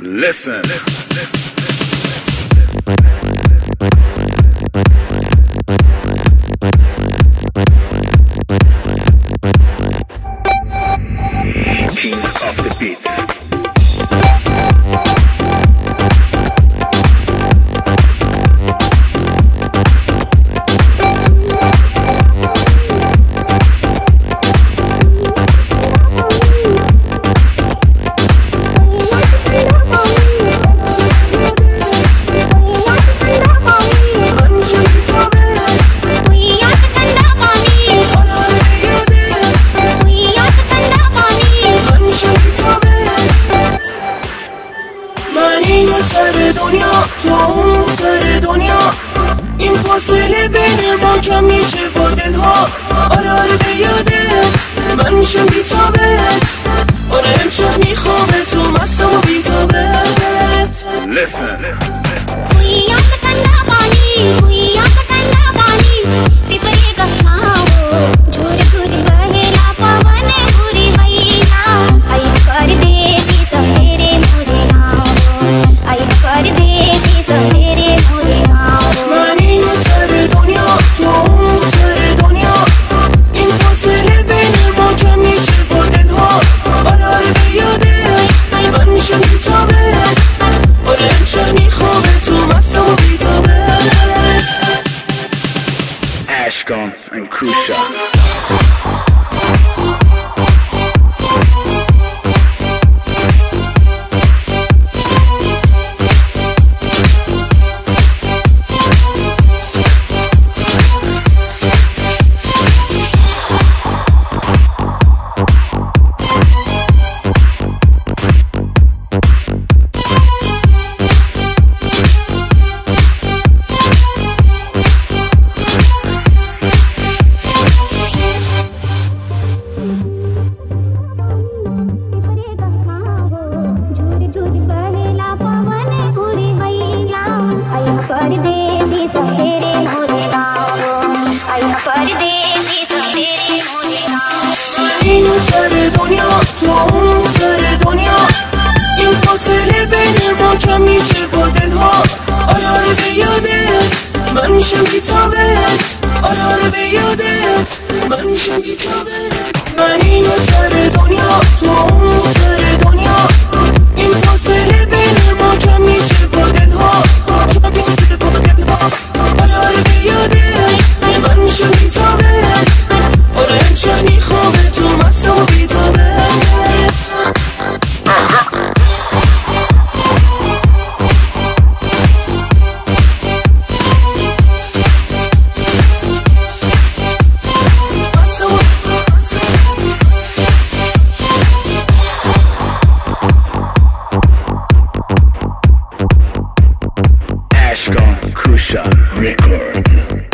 Listen. Kings of the beats. سر دنیا تو اون سر دنیا، این فاصله بین ما کم میشه با دلها. آره به یادت من میشم بیتابت، آره امشب میخوام تو مستم و بیتابت. Ashgon and Kusha. سر دنیا تو اون سر دنیا، این فاصله بین ما کم میشه با دلها. آره به یادت من میشم بیتابت، آره به یادت من میشم بیتابت. من اینو سر دنیا تو اون سر دنیا، این فاصله بین ما کم میشه با دلها. آره به یادت من میشم بیتابت، آره امشب میخوام تو مستم و بیتابت. Ashgon Kusha Records.